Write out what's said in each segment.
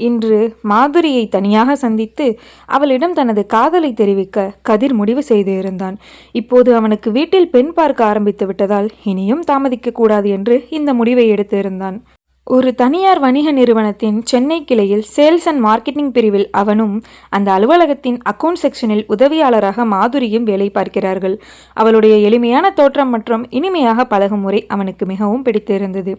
இன்று மாதுரியை தனியாக சந்தித்து அவளிடம் தனது காதலை தெரிவிக்க கதிர் முடிவு செய்து இருந்தான். இப்போது அவனுக்கு வீட்டில் பெண் பார்க்க ஆரம்பித்து விட்டதால் இனியும் தாமதிக்க கூடாது என்று இந்த முடிவை எடுத்து இருந்தான். ஒரு தனியார் வணிக நிறுவனத்தின் சென்னை கிளையில் சேல்ஸ் அண்ட் மார்க்கெட்டிங் பிரிவில் அவனும் அந்த அலுவலகத்தின் அக்கவுண்ட் செக்ஷனில் உதவியாளராக மாதுரியும் வேலை பார்க்கிறார்கள். அவளுடைய எளிமையான தோற்றம் மற்றும் இனிமையாக பழகும் முறை அவனுக்கு மிகவும் பிடித்திருந்தது.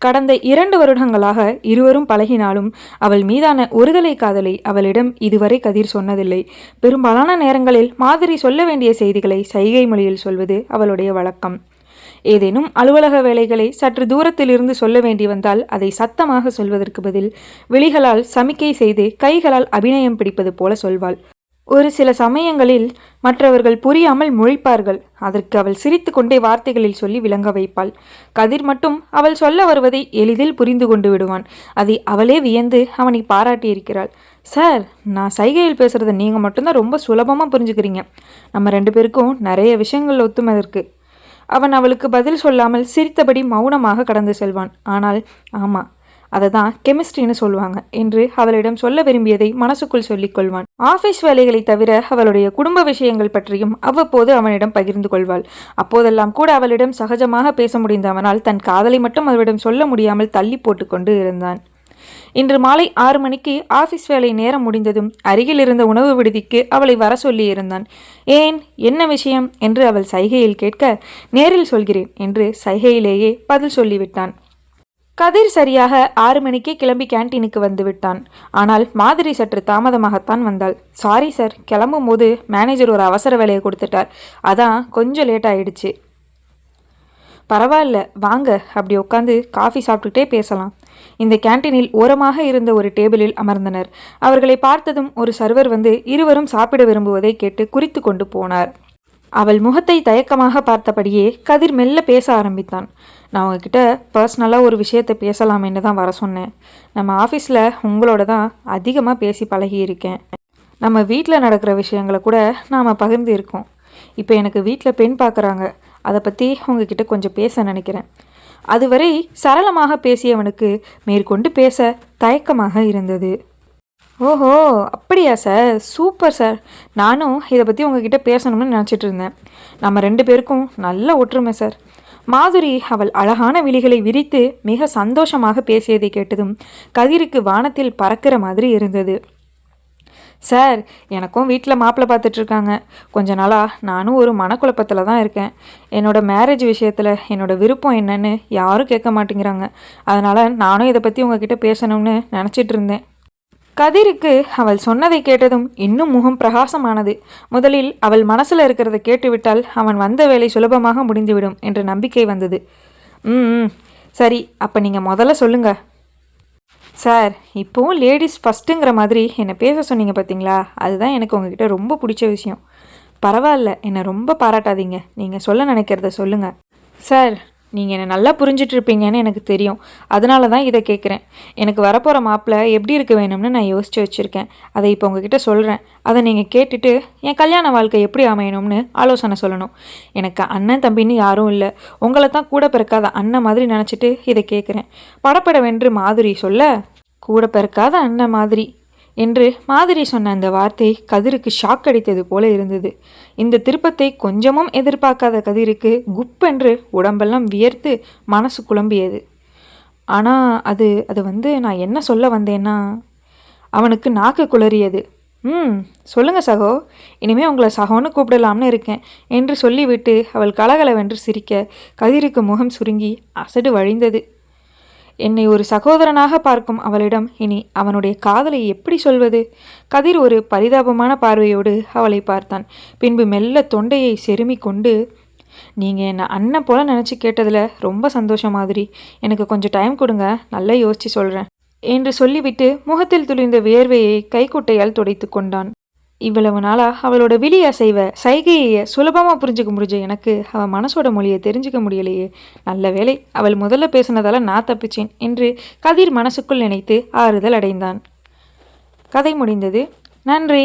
கடந்த 2 வருடங்களாக இருவரும் பழகினாலும் அவள் மீதான ஒருதலை காதலை அவளிடம் இதுவரை கதிர் சொன்னதில்லை. பெரும்பாலான நேரங்களில் மாதுரி சொல்ல வேண்டிய செய்திகளை சைகை மொழியில் சொல்வது அவளுடைய வழக்கம். ஏதேனும் அலுவலக வேலைகளை சற்று தூரத்தில் இருந்து சொல்ல வேண்டி வந்தால் அதை சத்தமாக சொல்வதற்கு பதில் விழிகளால் சமிக்கை செய்து கைகளால் அபிநயம் பிடிப்பது போல சொல்வாள். ஒரு சில சமயங்களில் மற்றவர்கள் புரியாமல் முழிப்பார்கள். அதற்கு அவள் சிரித்து கொண்டே வார்த்தைகளில் சொல்லி விளங்க வைப்பாள். கதிர் மட்டும் அவள் சொல்ல வருவதை எளிதில் புரிந்து கொண்டு விடுவான். அதை அவளே வியந்து அவனை பாராட்டியிருக்கிறாள். சார், நான் சைகையில் பேசுகிறத நீங்கள் மட்டும்தான் ரொம்ப சுலபமாக புரிஞ்சுக்கிறீங்க. நம்ம 2 பேருக்கும் நிறைய விஷயங்கள் ஒத்துமை இருக்கு. அவன் அவளுக்கு பதில் சொல்லாமல் சிரித்தபடி மௌனமாக கடந்து செல்வான். ஆனால் ஆமாம், அதை தான் கெமிஸ்ட்ரின்னு சொல்லுவாங்க என்று அவளிடம் சொல்ல விரும்பியதை மனசுக்குள் சொல்லிக் கொள்வான். ஆஃபீஸ் வேலைகளை தவிர அவளுடைய குடும்ப விஷயங்கள் பற்றியும் அவ்வப்போது அவனிடம் பகிர்ந்து கொள்வாள். அப்போதெல்லாம் கூட அவளிடம் சகஜமாக பேச முடிந்த அவனால் தன் காதலை மட்டும் அவளிடம் சொல்ல முடியாமல் தள்ளி போட்டுக்கொண்டு இருந்தான். இன்று மாலை 6 மணிக்கு ஆஃபீஸ் வேலை நேரம் முடிந்ததும் அருகில் இருந்த உணவு விடுதிக்கு அவளை வர சொல்லி இருந்தான். ஏன், என்ன விஷயம் என்று அவள் சைகையில் கேட்க, நேரில் சொல்கிறேன் என்று சைகையிலேயே பதில் சொல்லிவிட்டான். கதிர் சரியாக 6 மணிக்கே கிளம்பி கேன்டீனுக்கு வந்து விட்டான். ஆனால் மாதுரி சற்று தாமதமாகத்தான் வந்தாள். சாரி சார், கிளம்பும் போது மேனேஜர் ஒரு அவசர வேலையை கொடுத்துட்டார், அதான் கொஞ்சம் லேட் ஆயிடுச்சு. பரவாயில்ல, வாங்க, அப்படி உட்காந்து காஃபி சாப்பிட்டுக்கிட்டே பேசலாம். இந்த கேன்டீனில் ஓரமாக இருந்த ஒரு டேபிளில் அமர்ந்தனர். அவர்களை பார்த்ததும் ஒரு சர்வர் வந்து இருவரும் சாப்பிட விரும்புவதை கேட்டு குறித்து கொண்டு போனார். அவள் முகத்தை தயக்கமாக பார்த்தபடியே கதிர் மெல்ல பேச ஆரம்பித்தான். நான் உங்ககிட்ட பர்சனலாக ஒரு விஷயத்தை பேசலாமேன்னு தான் வர சொன்னேன். நம்ம ஆஃபீஸில் உங்களோட தான் அதிகமாக பேசி பழகியிருக்கேன். நம்ம வீட்டில் நடக்கிற விஷயங்களை கூட நாம் பகிர்ந்து இருக்கோம். இப்போ எனக்கு வீட்டில் பெண் பார்க்குறாங்க. அதை பற்றி உங்ககிட்ட கொஞ்சம் பேச நினைக்கிறேன். அதுவரை சரளமாக பேசியவனுக்கு மேற்கொண்டு பேச தயக்கமாக இருந்தது. ஓஹோ, அப்படியா சார், சூப்பர் சார். நானும் இதை பற்றி உங்ககிட்ட பேசணும்னு நினச்சிட்டு இருந்தேன். நம்ம 2 பேருக்கும் நல்ல ஒற்றுமை சார். மாதுரி அவள் அழகான விழிகளை விரித்து மிக சந்தோஷமாக பேசியதை கேட்டதும் கதிருக்கு வானத்தில் பறக்கிற மாதிரி இருந்தது. சார், எனக்கும் வீட்டில் மாப்பிள்ளை பார்த்துட்ருக்காங்க. கொஞ்ச நாளாக நானும் ஒரு மனக்குழப்பத்தில் தான் இருக்கேன். என்னோடய மேரேஜ் விஷயத்தில் என்னோடய விருப்பம் என்னன்னு யாரும் கேட்க மாட்டேங்கிறாங்க. அதனால் நானும் இதை பற்றி உங்ககிட்ட பேசணும்னு நினச்சிட்டு இருந்தேன். கதிருக்கு அவள் சொன்னதை கேட்டதும் இன்னும் முகம் பிரகாசமானது. முதலில் அவள் மனசில் இருக்கிறத கேட்டுவிட்டால் அவன் வந்த வேலை சுலபமாக முடிந்துவிடும் என்ற நம்பிக்கை வந்தது. சரி, அப்போ நீங்கள் முதல்ல சொல்லுங்கள். சார், இப்போவும் லேடிஸ் ஃபஸ்ட்டுங்கிற மாதிரி என்னை பேச சொன்னீங்க பார்த்தீங்களா, அதுதான் எனக்கு உங்ககிட்ட ரொம்ப பிடிச்ச விஷயம். பரவாயில்ல, என்னை ரொம்ப பாராட்டாதீங்க. நீங்கள் சொல்ல நினைக்கிறத சொல்லுங்கள். சார், நீங்கள் என்னை நல்லா புரிஞ்சிட்ருப்பீங்கன்னு எனக்கு தெரியும். அதனால தான் இதை கேட்குறேன். எனக்கு வரப்போகிற மாப்பிள்ளை எப்படி இருக்க வேணும்னு நான் யோசித்து வச்சுருக்கேன். அதை இப்போ உங்ககிட்ட சொல்கிறேன். அதை நீங்கள் கேட்டுட்டு என் கல்யாண வாழ்க்கை எப்படி அமையணும்னு ஆலோசனை சொல்லணும். எனக்கு அண்ணன் தம்பின்னு யாரும் இல்லை. உங்களை தான் கூட பிறக்காத அண்ணன் மாதிரி நினச்சிட்டு இதை கேட்குறேன். படப்படவென்று மாதுரி சொல்ல, கூட பிறக்காத அண்ணன் மாதிரி என்று மாதுரி சொன்ன அந்த வார்த்தை கதிருக்கு ஷாக் அடித்தது போல இருந்தது. இந்த திருப்பத்தை கொஞ்சமும் எதிர்பார்க்காத கதிருக்கு குப்பென்று உடம்பெல்லாம் வியர்த்து மனசு குழம்பியது. ஆனால் அது நான் என்ன சொல்ல வந்தேன்னா, அவனுக்கு நாக்கு குளறியது. சொல்லுங்கள் சகோ, இனிமேல் உங்களை சகோன்னு கூப்பிடலாம்னு இருக்கேன் என்று சொல்லிவிட்டு அவள் கலகலவென்று சிரிக்க கதிருக்கு முகம் சுருங்கி அசடு வழிந்தது. என்னை ஒரு சகோதரனாக பார்க்கும் அவளிடம் இனி அவனுடைய காதலை எப்படி சொல்வது? கதிர் ஒரு பரிதாபமான பார்வையோடு அவளை பார்த்தான். பின்பு மெல்ல தொண்டையை செருமி கொண்டு, நீங்கள் என்னை அண்ணன் போல நினச்சி கேட்டதில் ரொம்ப சந்தோஷம் மாதிரி. எனக்கு கொஞ்சம் டைம் கொடுங்க, நல்லா யோசித்து சொல்கிறேன் என்று சொல்லிவிட்டு முகத்தில் துளிர்ந்த வியர்வையை கைக்குட்டையால் துடைத்து கொண்டான். இவ்வளவு நாளாக அவளோட விழி அசைவ சைகையை சுலபமாக புரிஞ்சுக்க முடிஞ்ச எனக்கு அவள் மனசோட மொழியை தெரிஞ்சுக்க முடியலையே. நல்ல வேளை அவள் முதல்ல பேசினதால நான் தப்பிச்சேன் என்று கதிர் மனசுக்குள் நினைத்து ஆறுதல் அடைந்தான். கதை முடிந்தது. நன்றி.